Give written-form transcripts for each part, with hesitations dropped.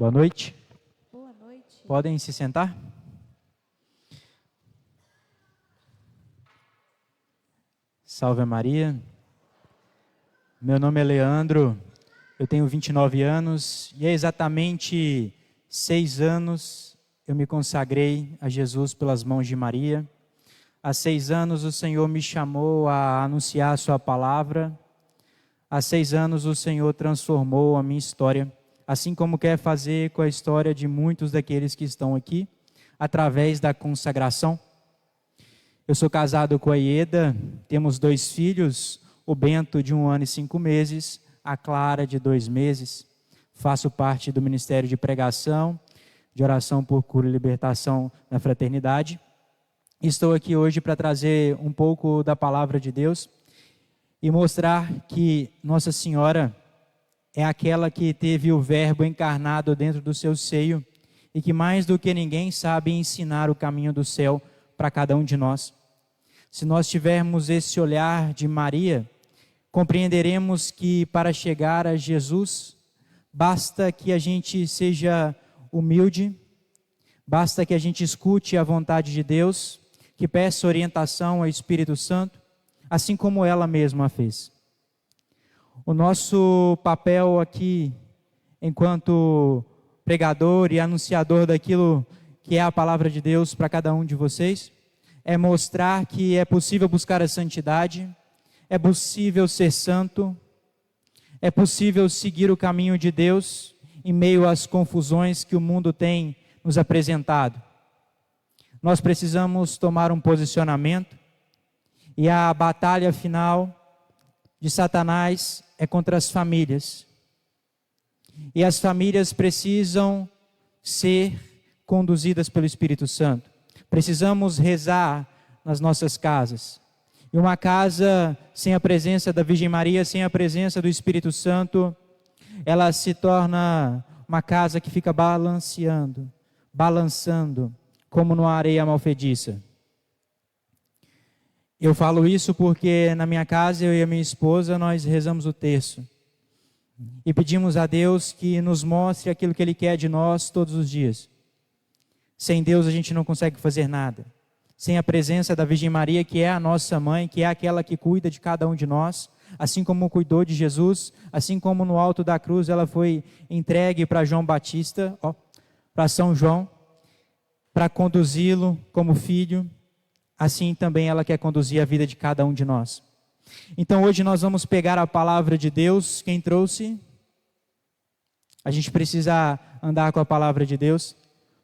Boa noite. Boa noite. Podem se sentar? Salve Maria. Meu nome é Leandro, eu tenho 29 anos e há exatamente 6 anos eu me consagrei a Jesus pelas mãos de Maria. Há 6 anos o Senhor me chamou a anunciar a sua palavra. Há 6 anos o Senhor transformou a minha história, assim como quer fazer com a história de muitos daqueles que estão aqui, através da consagração. Eu sou casado com a Ieda, temos 2 filhos, o Bento de 1 ano e 5 meses, a Clara de 2 meses. Faço parte do Ministério de Pregação, de Oração por Cura e Libertação na Fraternidade. Estou aqui hoje para trazer um pouco da Palavra de Deus e mostrar que Nossa Senhora é aquela que teve o Verbo encarnado dentro do seu seio e que mais do que ninguém sabe ensinar o caminho do céu para cada um de nós. Se nós tivermos esse olhar de Maria, compreenderemos que para chegar a Jesus, basta que a gente seja humilde, basta que a gente escute a vontade de Deus, que peça orientação ao Espírito Santo, assim como ela mesma fez. O nosso papel aqui, enquanto pregador e anunciador daquilo que é a palavra de Deus para cada um de vocês, é mostrar que é possível buscar a santidade, é possível ser santo, é possível seguir o caminho de Deus em meio às confusões que o mundo tem nos apresentado. Nós precisamos tomar um posicionamento e a batalha final de Satanás é contra as famílias. E as famílias precisam ser conduzidas pelo Espírito Santo. Precisamos rezar nas nossas casas. E uma casa sem a presença da Virgem Maria, sem a presença do Espírito Santo, ela se torna uma casa que fica balançando, como numa areia malfediça. Eu falo isso porque na minha casa, eu e a minha esposa, nós rezamos o terço. E pedimos a Deus que nos mostre aquilo que Ele quer de nós todos os dias. Sem Deus a gente não consegue fazer nada. Sem a presença da Virgem Maria, que é a nossa mãe, que é aquela que cuida de cada um de nós, assim como cuidou de Jesus, assim como no alto da cruz ela foi entregue para João Batista, para São João, para conduzi-lo como filho, assim também ela quer conduzir a vida de cada um de nós. Então hoje nós vamos pegar a palavra de Deus. Quem trouxe? A gente precisa andar com a palavra de Deus,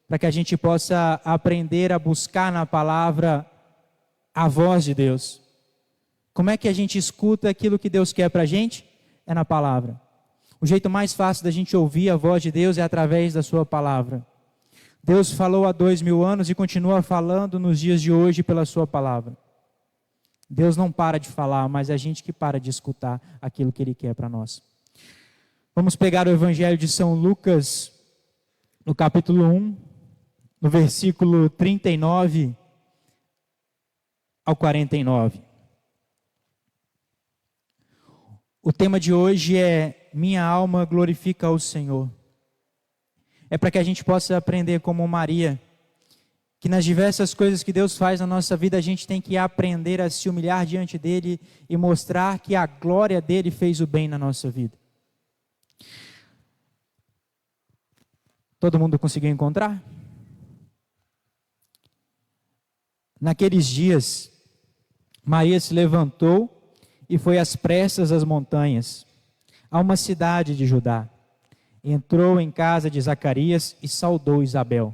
para que a gente possa aprender a buscar na palavra a voz de Deus. Como é que a gente escuta aquilo que Deus quer para a gente? É na palavra. O jeito mais fácil da gente ouvir a voz de Deus é através da sua palavra. Deus falou há 2000 anos e continua falando nos dias de hoje pela sua palavra. Deus não para de falar, mas é a gente que para de escutar aquilo que Ele quer para nós. Vamos pegar o Evangelho de São Lucas, no capítulo 1, no versículo 39 ao 49. O tema de hoje é: minha alma glorifica ao Senhor. É para que a gente possa aprender como Maria, que nas diversas coisas que Deus faz na nossa vida, a gente tem que aprender a se humilhar diante dEle e mostrar que a glória dEle fez o bem na nossa vida. Todo mundo conseguiu encontrar? Naqueles dias, Maria se levantou e foi às pressas às montanhas, a uma cidade de Judá. Entrou em casa de Zacarias e saudou Isabel.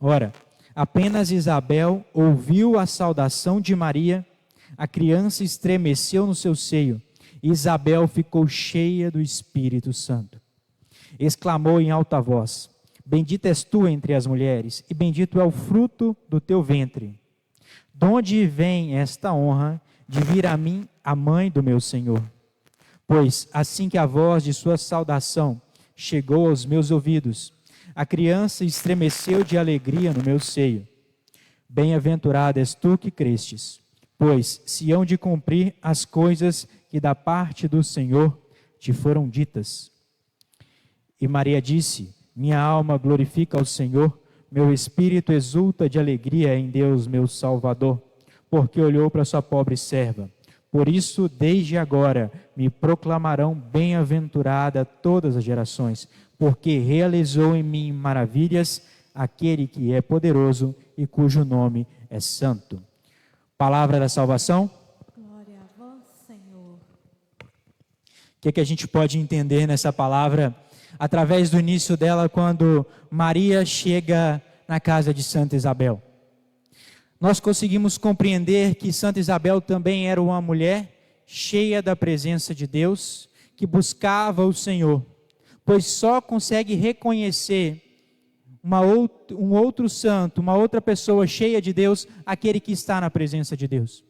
Ora, apenas Isabel ouviu a saudação de Maria, a criança estremeceu no seu seio, e Isabel ficou cheia do Espírito Santo. Exclamou em alta voz: bendita és tu entre as mulheres, e bendito é o fruto do teu ventre. De onde vem esta honra de vir a mim a mãe do meu Senhor? Pois assim que a voz de sua saudação chegou aos meus ouvidos, a criança estremeceu de alegria no meu seio. Bem-aventurada és tu que crestes, pois se hão de cumprir as coisas que da parte do Senhor te foram ditas. E Maria disse: Minha alma glorifica ao Senhor, meu espírito exulta de alegria em Deus, meu Salvador, porque olhou para sua pobre serva. Por isso, desde agora, me proclamarão bem-aventurada todas as gerações, porque realizou em mim maravilhas aquele que é poderoso e cujo nome é santo. Palavra da salvação. Glória a vós, Senhor. O que a gente pode entender nessa palavra, através do início dela, quando Maria chega na casa de Santa Isabel? Nós conseguimos compreender que Santa Isabel também era uma mulher cheia da presença de Deus, que buscava o Senhor, pois só consegue reconhecer um outro santo, uma outra pessoa cheia de Deus, aquele que está na presença de Deus.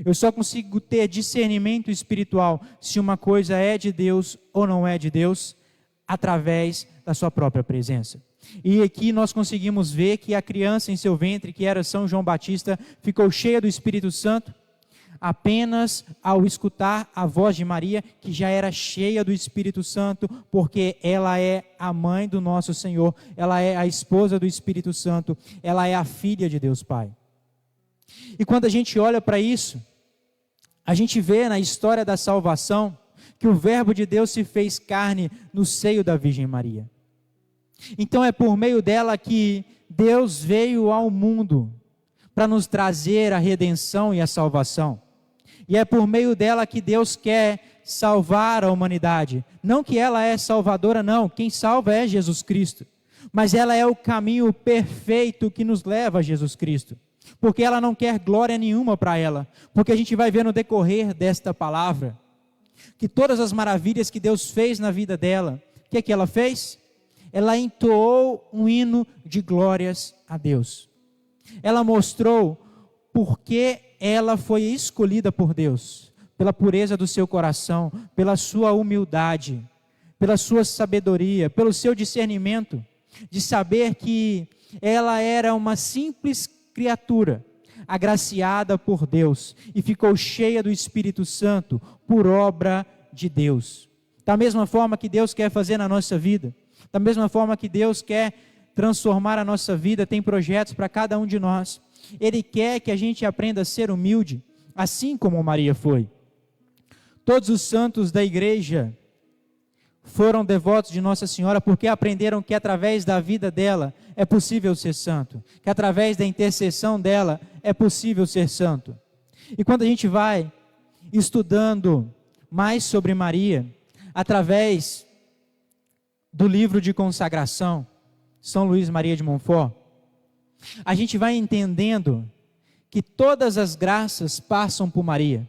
Eu só consigo ter discernimento espiritual se uma coisa é de Deus ou não é de Deus, através da sua própria presença. E aqui nós conseguimos ver que a criança em seu ventre, que era São João Batista, ficou cheia do Espírito Santo apenas ao escutar a voz de Maria, que já era cheia do Espírito Santo, porque ela é a mãe do nosso Senhor, ela é a esposa do Espírito Santo, ela é a filha de Deus Pai. E quando a gente olha para isso, a gente vê na história da salvação que o Verbo de Deus se fez carne no seio da Virgem Maria. Então é por meio dela que Deus veio ao mundo para nos trazer a redenção e a salvação. E é por meio dela que Deus quer salvar a humanidade. Não que ela é salvadora, não. Quem salva é Jesus Cristo. Mas ela é o caminho perfeito que nos leva a Jesus Cristo. Porque ela não quer glória nenhuma para ela. Porque a gente vai ver no decorrer desta palavra que todas as maravilhas que Deus fez na vida dela, o que é que ela fez? Ela entoou um hino de glórias a Deus. Ela mostrou porque ela foi escolhida por Deus, pela pureza do seu coração, pela sua humildade, pela sua sabedoria, pelo seu discernimento, de saber que ela era uma simples criatura, agraciada por Deus, e ficou cheia do Espírito Santo, por obra de Deus. Da mesma forma que Deus quer fazer na nossa vida, da mesma forma que Deus quer transformar a nossa vida, tem projetos para cada um de nós. Ele quer que a gente aprenda a ser humilde, assim como Maria foi. Todos os santos da igreja foram devotos de Nossa Senhora porque aprenderam que através da vida dela é possível ser santo, que através da intercessão dela é possível ser santo. E quando a gente vai estudando mais sobre Maria, através do livro de consagração, São Luís Maria de Montfort, a gente vai entendendo que todas as graças passam por Maria.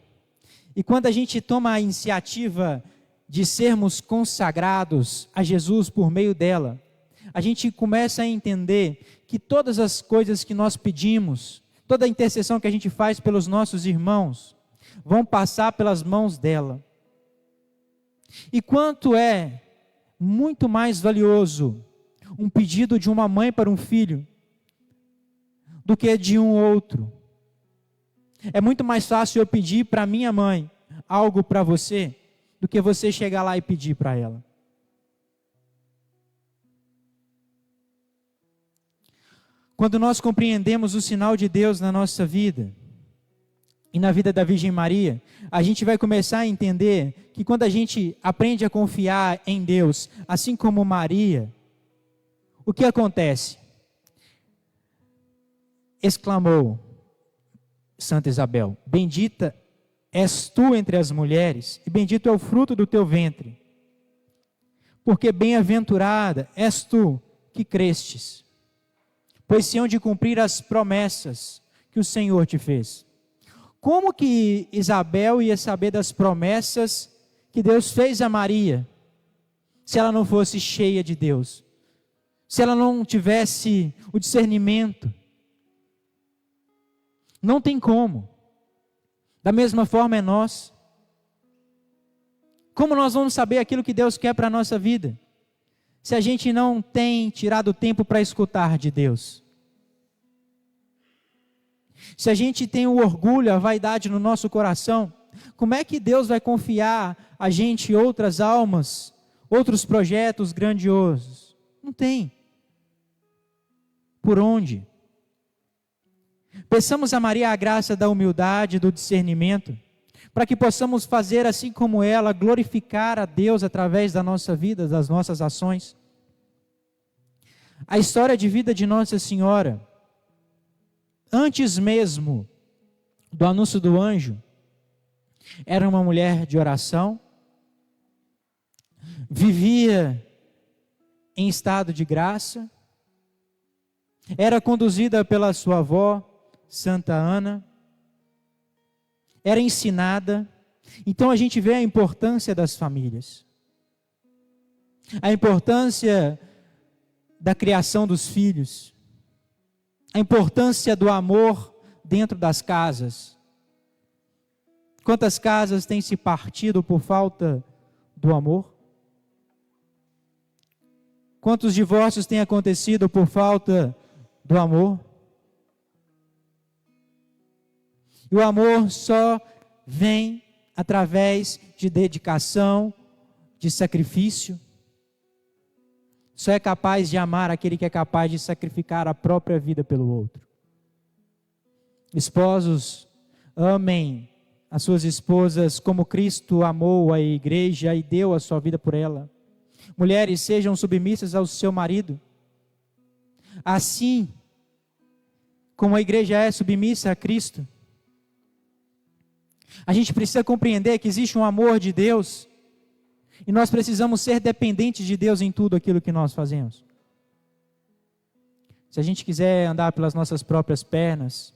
E quando a gente toma a iniciativa de sermos consagrados a Jesus por meio dela, a gente começa a entender que todas as coisas que nós pedimos, toda a intercessão que a gente faz pelos nossos irmãos, vão passar pelas mãos dela. E quanto é muito mais valioso um pedido de uma mãe para um filho do que de um outro. É muito mais fácil eu pedir para minha mãe algo para você do que você chegar lá e pedir para ela. Quando nós compreendemos o sinal de Deus na nossa vida e na vida da Virgem Maria, a gente vai começar a entender que quando a gente aprende a confiar em Deus, assim como Maria, o que acontece? Exclamou Santa Isabel: bendita és tu entre as mulheres, e bendito é o fruto do teu ventre. Porque bem-aventurada és tu que crestes, pois se hão de cumprir as promessas que o Senhor te fez. Como que Isabel ia saber das promessas que Deus fez a Maria, se ela não fosse cheia de Deus? Se ela não tivesse o discernimento? Não tem como. Da mesma forma é nós. Como nós vamos saber aquilo que Deus quer para a nossa vida, se a gente não tem tirado tempo para escutar de Deus? Se a gente tem o orgulho, a vaidade no nosso coração, como é que Deus vai confiar a gente outras almas, outros projetos grandiosos? Não tem. Por onde? Peçamos a Maria a graça da humildade, do discernimento, para que possamos fazer assim como ela, glorificar a Deus através da nossa vida, das nossas ações. A história de vida de Nossa Senhora, antes mesmo do anúncio do anjo, era uma mulher de oração, vivia em estado de graça, era conduzida pela sua avó, Santa Ana, era ensinada. Então a gente vê a importância das famílias, a importância da criação dos filhos, a importância do amor dentro das casas. Quantas casas têm se partido por falta do amor? Quantos divórcios têm acontecido por falta do amor? E o amor só vem através de dedicação, de sacrifício. Só é capaz de amar aquele que é capaz de sacrificar a própria vida pelo outro. Esposos, amem as suas esposas como Cristo amou a igreja e deu a sua vida por ela. Mulheres, sejam submissas ao seu marido. Assim como a igreja é submissa a Cristo. A gente precisa compreender que existe um amor de Deus e nós precisamos ser dependentes de Deus em tudo aquilo que nós fazemos. Se a gente quiser andar pelas nossas próprias pernas,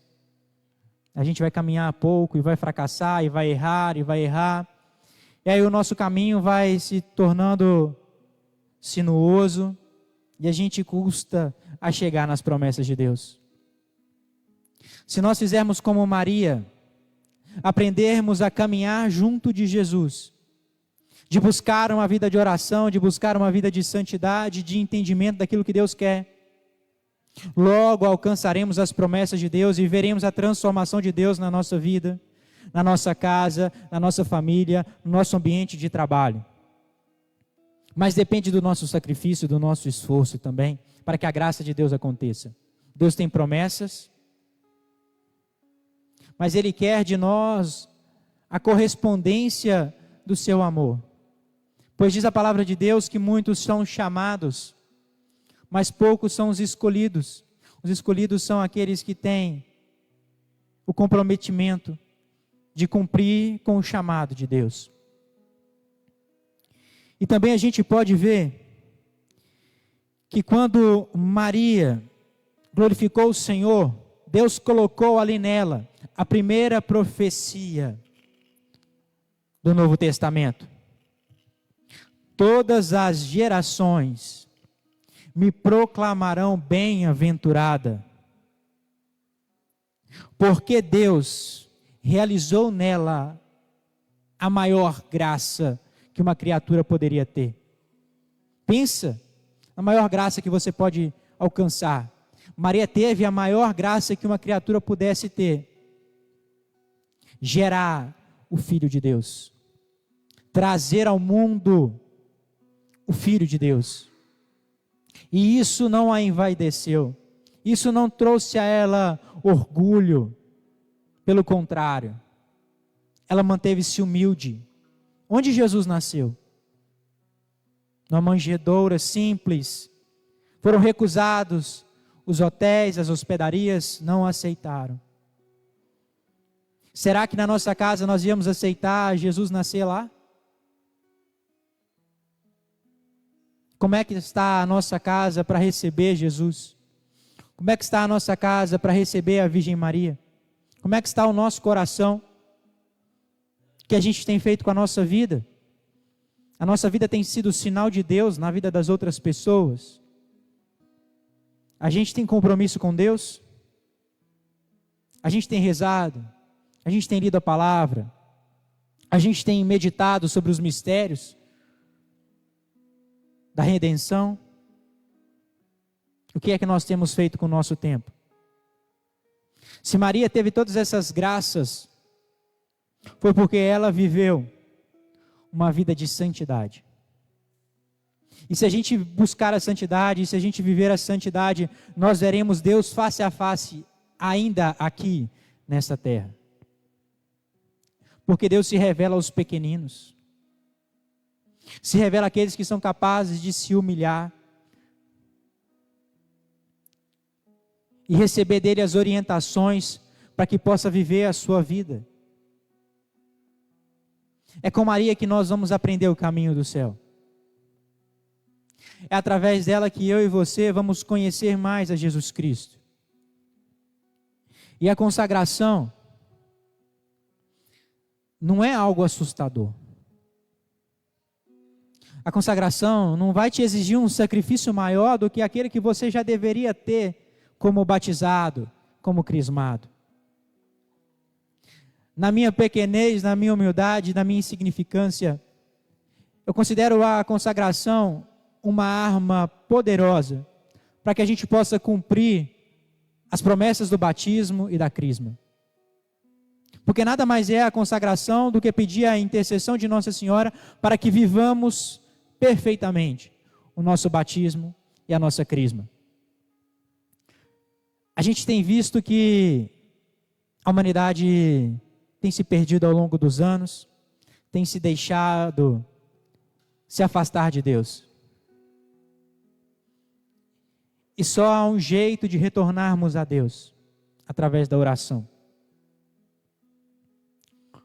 a gente vai caminhar pouco e vai fracassar e vai errar. E aí o nosso caminho vai se tornando sinuoso e a gente custa a chegar nas promessas de Deus. Se nós fizermos como Maria, aprendermos a caminhar junto de Jesus, de buscar uma vida de oração, de buscar uma vida de santidade, de entendimento daquilo que Deus quer, logo alcançaremos as promessas de Deus e veremos a transformação de Deus na nossa vida, na nossa casa, na nossa família, no nosso ambiente de trabalho. Mas depende do nosso sacrifício, do nosso esforço também, para que a graça de Deus aconteça. Deus tem promessas, mas Ele quer de nós a correspondência do seu amor. Pois diz a palavra de Deus que muitos são chamados, mas poucos são os escolhidos. Os escolhidos são aqueles que têm o comprometimento de cumprir com o chamado de Deus. E também a gente pode ver que quando Maria glorificou o Senhor, Deus colocou ali nela a primeira profecia do Novo Testamento. Todas as gerações me proclamarão bem-aventurada, porque Deus realizou nela a maior graça que uma criatura poderia ter. Pensa na maior graça que você pode alcançar. Maria teve a maior graça que uma criatura pudesse ter: gerar o Filho de Deus, trazer ao mundo o Filho de Deus. E isso não a envaideceu, isso não trouxe a ela orgulho, pelo contrário, ela manteve-se humilde. Onde Jesus nasceu? Numa manjedoura simples. Foram recusados os hotéis, as hospedarias, não aceitaram. Será que na nossa casa nós íamos aceitar Jesus nascer lá? Como é que está a nossa casa para receber Jesus? Como é que está a nossa casa para receber a Virgem Maria? Como é que está o nosso coração? O que a gente tem feito com a nossa vida? A nossa vida tem sido sinal de Deus na vida das outras pessoas? A gente tem compromisso com Deus? A gente tem rezado? A gente tem lido a palavra? A gente tem meditado sobre os mistérios da redenção? O que é que nós temos feito com o nosso tempo? Se Maria teve todas essas graças, foi porque ela viveu uma vida de santidade. E se a gente buscar a santidade, se a gente viver a santidade, nós veremos Deus face a face, ainda aqui nesta terra. Porque Deus se revela aos pequeninos. Se revela àqueles que são capazes de se humilhar. E receber dele as orientações para que possa viver a sua vida. É com Maria que nós vamos aprender o caminho do céu. É através dela que eu e você vamos conhecer mais a Jesus Cristo. E a consagração não é algo assustador. A consagração não vai te exigir um sacrifício maior do que aquele que você já deveria ter como batizado, como crismado. Na minha pequenez, na minha humildade, na minha insignificância, eu considero a consagração uma arma poderosa para que a gente possa cumprir as promessas do batismo e da crisma. Porque nada mais é a consagração do que pedir a intercessão de Nossa Senhora para que vivamos perfeitamente o nosso batismo e a nossa crisma. A gente tem visto que a humanidade tem se perdido ao longo dos anos, tem se deixado se afastar de Deus. E só há um jeito de retornarmos a Deus, através da oração.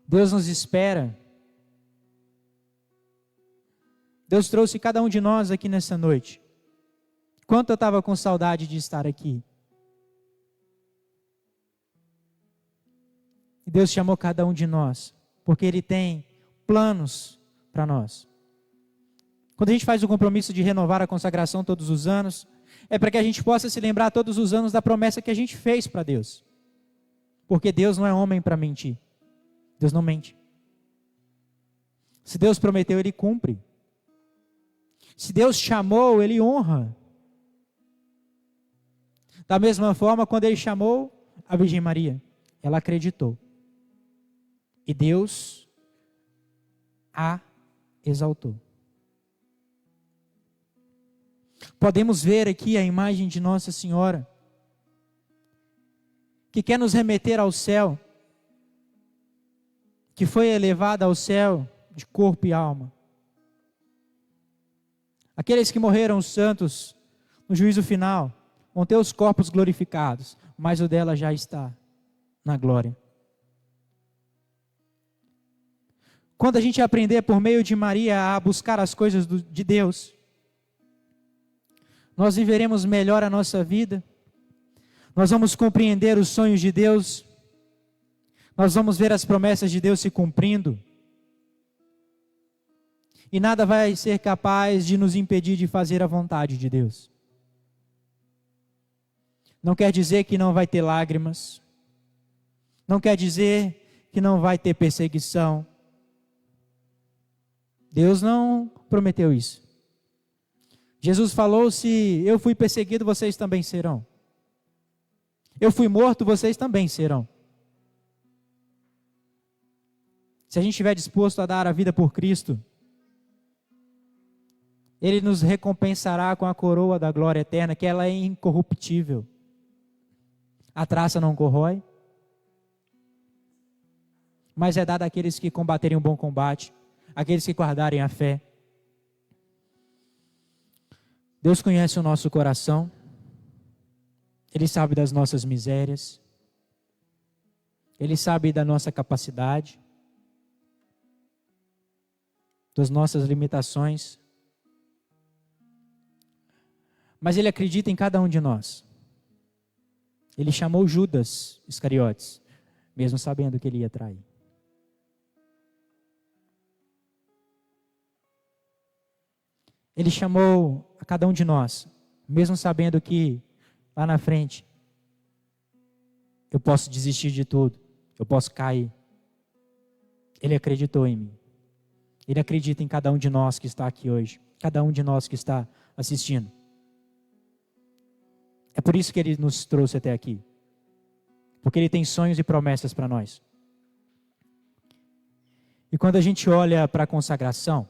Deus nos espera. Deus trouxe cada um de nós aqui nessa noite. Quanto eu estava com saudade de estar aqui. E Deus chamou cada um de nós, porque Ele tem planos para nós. Quando a gente faz o compromisso de renovar a consagração todos os anos, é para que a gente possa se lembrar todos os anos da promessa que a gente fez para Deus. Porque Deus não é homem para mentir. Deus não mente. Se Deus prometeu, Ele cumpre. Se Deus chamou, Ele honra. Da mesma forma, quando Ele chamou a Virgem Maria, ela acreditou. E Deus a exaltou. Podemos ver aqui a imagem de Nossa Senhora, que quer nos remeter ao céu, que foi elevada ao céu de corpo e alma. Aqueles que morreram santos no juízo final vão ter os corpos glorificados, mas o dela já está na glória. Quando a gente aprender por meio de Maria a buscar as coisas de Deus, nós viveremos melhor a nossa vida, nós vamos compreender os sonhos de Deus, nós vamos ver as promessas de Deus se cumprindo, e nada vai ser capaz de nos impedir de fazer a vontade de Deus. Não quer dizer que não vai ter lágrimas, não quer dizer que não vai ter perseguição. Deus não prometeu isso. Jesus falou: se eu fui perseguido, vocês também serão. Eu fui morto, vocês também serão. Se a gente estiver disposto a dar a vida por Cristo, Ele nos recompensará com a coroa da glória eterna, que ela é incorruptível. A traça não corrói, mas é dada àqueles que combaterem o bom combate, àqueles que guardarem a fé. Deus conhece o nosso coração, Ele sabe das nossas misérias, Ele sabe da nossa capacidade, das nossas limitações, mas Ele acredita em cada um de nós. Ele chamou Judas Iscariotes, mesmo sabendo que ele ia trair. Ele chamou a cada um de nós, mesmo sabendo que lá na frente eu posso desistir de tudo, eu posso cair. Ele acreditou em mim. Ele acredita em cada um de nós que está aqui hoje, cada um de nós que está assistindo. É por isso que Ele nos trouxe até aqui. Porque Ele tem sonhos e promessas para nós. E quando a gente olha para a consagração,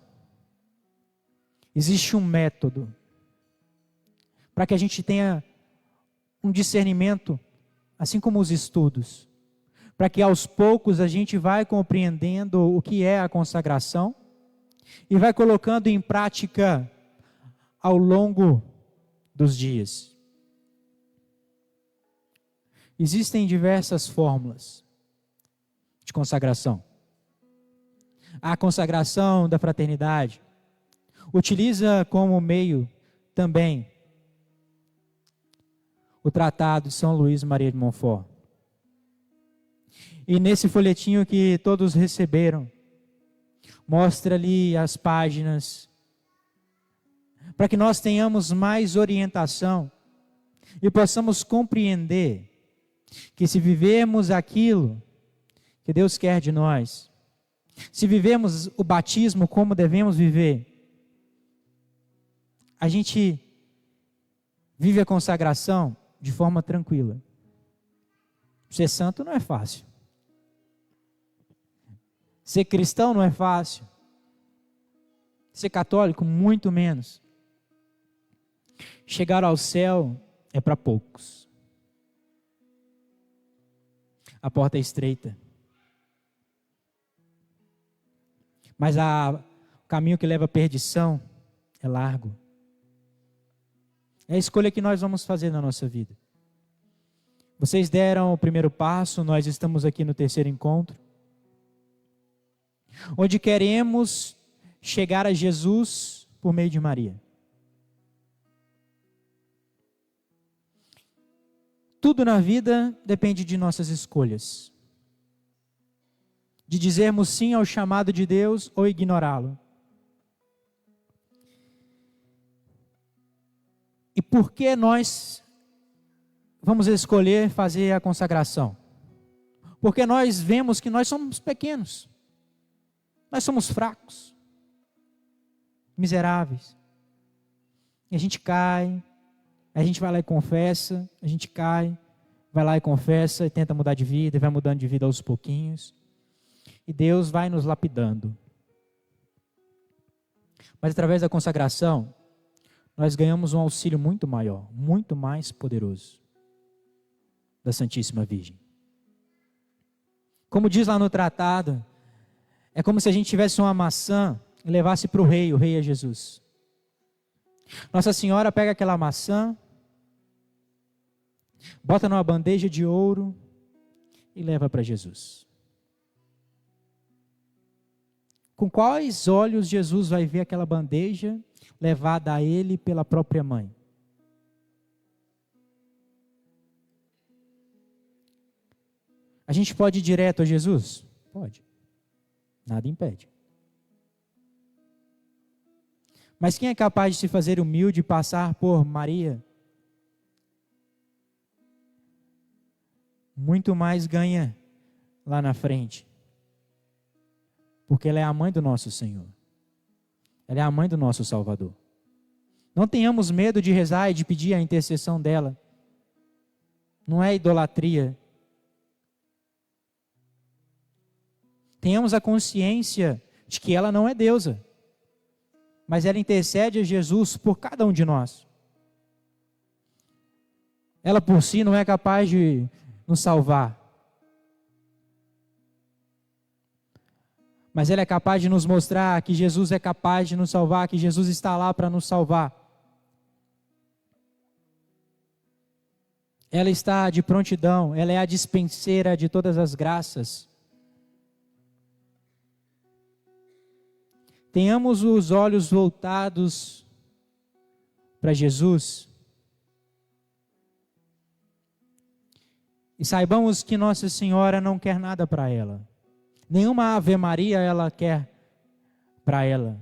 Existe um método para que a gente tenha um discernimento, assim como os estudos, para que aos poucos a gente vai compreendendo o que é a consagração e vai colocando em prática ao longo dos dias. Existem diversas fórmulas de consagração. A consagração da fraternidade utiliza como meio também o Tratado de São Luís Maria de Montfort. E nesse folhetinho que todos receberam, mostra ali as páginas, para que nós tenhamos mais orientação e possamos compreender que se vivemos aquilo que Deus quer de nós, se vivemos o batismo como devemos viver, a gente vive a consagração de forma tranquila. Ser santo não é fácil. Ser cristão não é fácil. Ser católico, muito menos. Chegar ao céu é para poucos. A porta é estreita. Mas o caminho que leva à perdição é largo. É a escolha que nós vamos fazer na nossa vida. Vocês deram o primeiro passo, nós estamos aqui no terceiro encontro, onde queremos chegar a Jesus por meio de Maria. Tudo na vida depende de nossas escolhas. De dizermos sim ao chamado de Deus ou ignorá-lo. E por que nós vamos escolher fazer a consagração? Porque nós vemos que nós somos pequenos. Nós somos fracos. Miseráveis. E a gente cai. A gente vai lá e confessa. A gente cai. Vai lá e confessa e tenta mudar de vida. E vai mudando de vida aos pouquinhos. E Deus vai nos lapidando. Mas através da consagração, nós ganhamos um auxílio muito maior, muito mais poderoso, da Santíssima Virgem. Como diz lá no tratado, é como se a gente tivesse uma maçã e levasse para o rei é Jesus. Nossa Senhora pega aquela maçã, bota numa bandeja de ouro e leva para Jesus. Com quais olhos Jesus vai ver aquela bandeja levada a ele pela própria mãe? A gente pode ir direto a Jesus? Pode. Nada impede. Mas quem é capaz de se fazer humilde e passar por Maria? Muito mais ganha lá na frente. Porque ela é a mãe do nosso Senhor. Ela é a mãe do nosso Salvador. Não tenhamos medo de rezar e de pedir a intercessão dela. Não é idolatria. Tenhamos a consciência de que ela não é deusa. Mas ela intercede a Jesus por cada um de nós. Ela por si não é capaz de nos salvar. Mas ela é capaz de nos mostrar que Jesus é capaz de nos salvar, que Jesus está lá para nos salvar. Ela está de prontidão, ela é a dispenseira de todas as graças. Tenhamos os olhos voltados para Jesus. E saibamos que Nossa Senhora não quer nada para ela. Nenhuma Ave Maria ela quer para ela.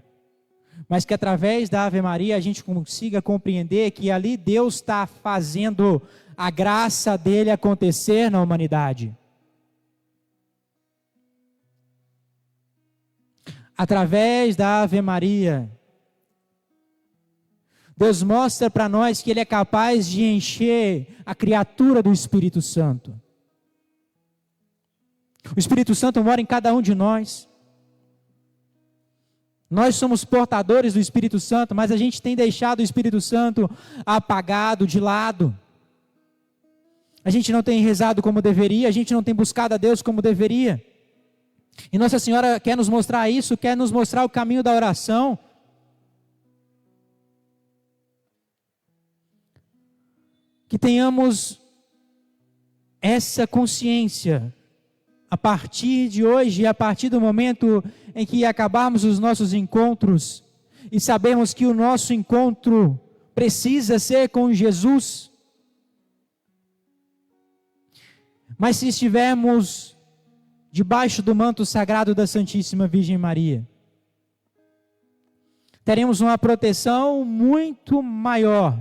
Mas que através da Ave Maria a gente consiga compreender que ali Deus está fazendo a graça dele acontecer na humanidade. Através da Ave Maria, Deus mostra para nós que Ele é capaz de encher a criatura do Espírito Santo. O Espírito Santo mora em cada um de nós. Nós somos portadores do Espírito Santo, mas a gente tem deixado o Espírito Santo apagado, de lado. A gente não tem rezado como deveria, a gente não tem buscado a Deus como deveria. E Nossa Senhora quer nos mostrar isso, quer nos mostrar o caminho da oração. Que tenhamos essa consciência a partir de hoje, a partir do momento em que acabarmos os nossos encontros e sabermos que o nosso encontro precisa ser com Jesus. Mas se estivermos debaixo do manto sagrado da Santíssima Virgem Maria, teremos uma proteção muito maior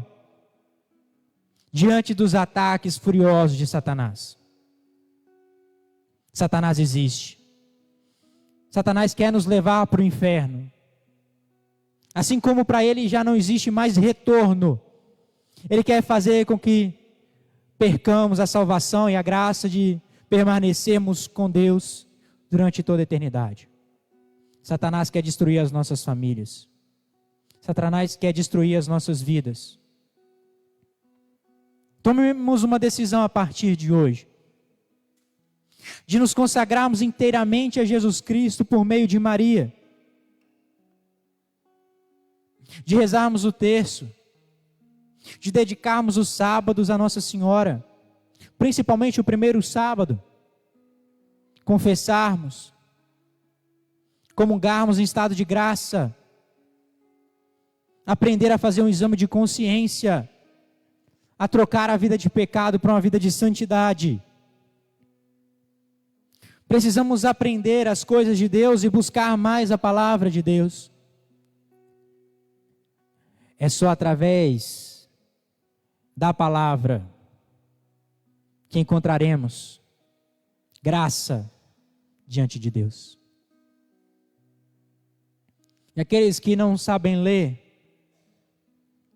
diante dos ataques furiosos de Satanás. Satanás existe. Satanás quer nos levar para o inferno. Assim como para ele já não existe mais retorno. Ele quer fazer com que percamos a salvação e a graça de permanecermos com Deus durante toda a eternidade. Satanás quer destruir as nossas famílias. Satanás quer destruir as nossas vidas. Tomemos uma decisão a partir de hoje, de nos consagrarmos inteiramente a Jesus Cristo por meio de Maria, de rezarmos o terço, de dedicarmos os sábados a Nossa Senhora, principalmente o primeiro sábado, confessarmos, comungarmos em estado de graça, aprender a fazer um exame de consciência, a trocar a vida de pecado por uma vida de santidade. Precisamos aprender as coisas de Deus e buscar mais a palavra de Deus. É só através da palavra que encontraremos graça diante de Deus. E aqueles que não sabem ler,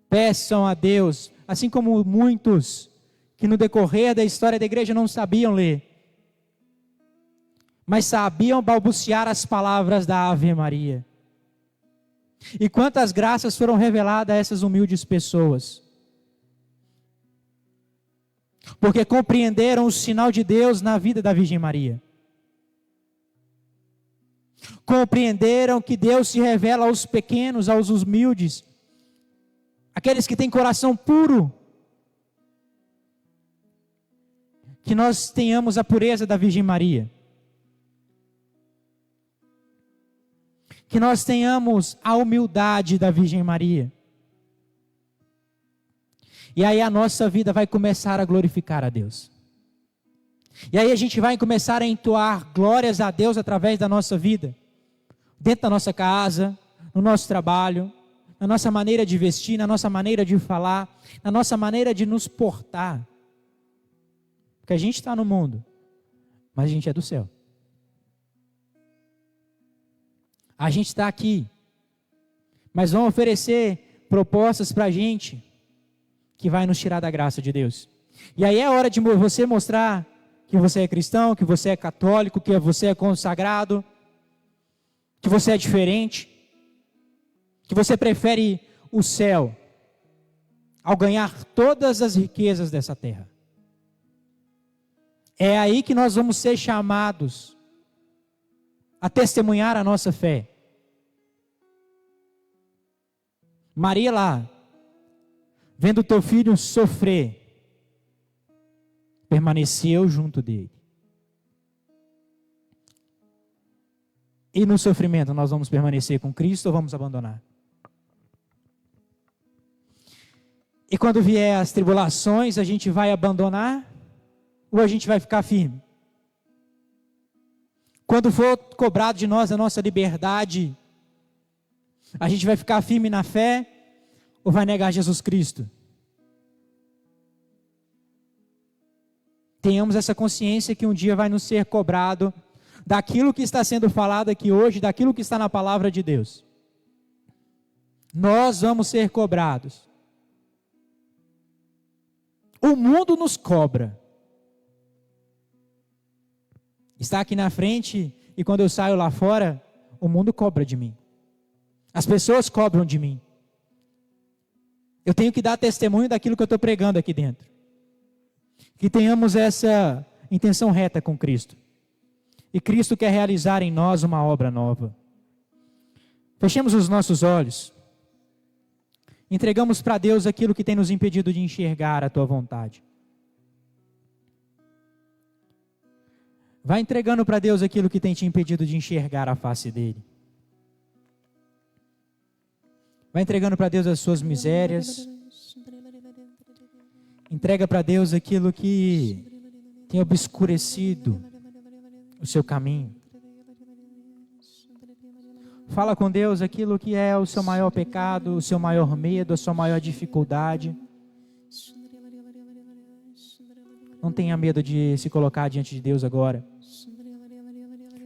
peçam a Deus, assim como muitos que no decorrer da história da igreja não sabiam ler, mas sabiam balbuciar as palavras da Ave Maria. E quantas graças foram reveladas a essas humildes pessoas, porque compreenderam o sinal de Deus na vida da Virgem Maria. Compreenderam que Deus se revela aos pequenos, aos humildes, aqueles que têm coração puro. Que nós tenhamos a pureza da Virgem Maria. Que nós tenhamos a humildade da Virgem Maria. E aí a nossa vida vai começar a glorificar a Deus. E aí a gente vai começar a entoar glórias a Deus através da nossa vida. Dentro da nossa casa, no nosso trabalho, na nossa maneira de vestir, na nossa maneira de falar, na nossa maneira de nos portar. Porque a gente está no mundo, mas a gente é do céu. A gente está aqui, mas vão oferecer propostas para a gente que vai nos tirar da graça de Deus. E aí é hora de você mostrar que você é cristão, que você é católico, que você é consagrado, que você é diferente, que você prefere o céu ao ganhar todas as riquezas dessa terra. É aí que nós vamos ser chamados a testemunhar a nossa fé. Maria lá, vendo teu filho sofrer, permaneceu junto dele. E no sofrimento nós vamos permanecer com Cristo ou vamos abandonar? E quando vier as tribulações, a gente vai abandonar ou a gente vai ficar firme? Quando for cobrado de nós a nossa liberdade, a gente vai ficar firme na fé ou vai negar Jesus Cristo? Tenhamos essa consciência que um dia vai nos ser cobrado daquilo que está sendo falado aqui hoje, daquilo que está na palavra de Deus. Nós vamos ser cobrados. O mundo nos cobra. Está aqui na frente e quando eu saio lá fora, o mundo cobra de mim. As pessoas cobram de mim. Eu tenho que dar testemunho daquilo que eu estou pregando aqui dentro. Que tenhamos essa intenção reta com Cristo. E Cristo quer realizar em nós uma obra nova. Fechemos os nossos olhos. Entregamos para Deus aquilo que tem nos impedido de enxergar a tua vontade. Vai entregando para Deus aquilo que tem te impedido de enxergar a face dele. Vai entregando para Deus as suas misérias. Entrega para Deus aquilo que tem obscurecido o seu caminho. Fala com Deus aquilo que é o seu maior pecado, o seu maior medo, a sua maior dificuldade. Não tenha medo de se colocar diante de Deus agora.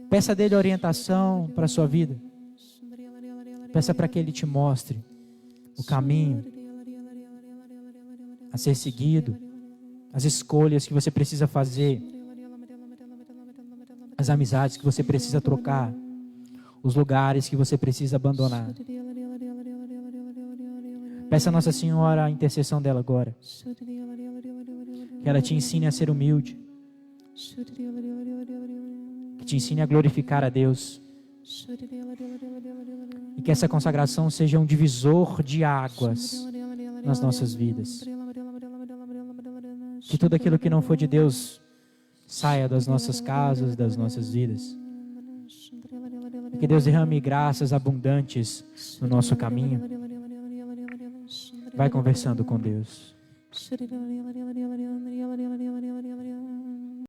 Peça dele orientação para a sua vida. Peça para que ele te mostre o caminho a ser seguido, as escolhas que você precisa fazer, as amizades que você precisa trocar, os lugares que você precisa abandonar. Peça a Nossa Senhora a intercessão dela agora. Que ela te ensine a ser humilde. Que te ensine a glorificar a Deus. E que essa consagração seja um divisor de águas nas nossas vidas. Que tudo aquilo que não for de Deus saia das nossas casas, das nossas vidas. E que Deus derrame graças abundantes no nosso caminho. Vai conversando com Deus.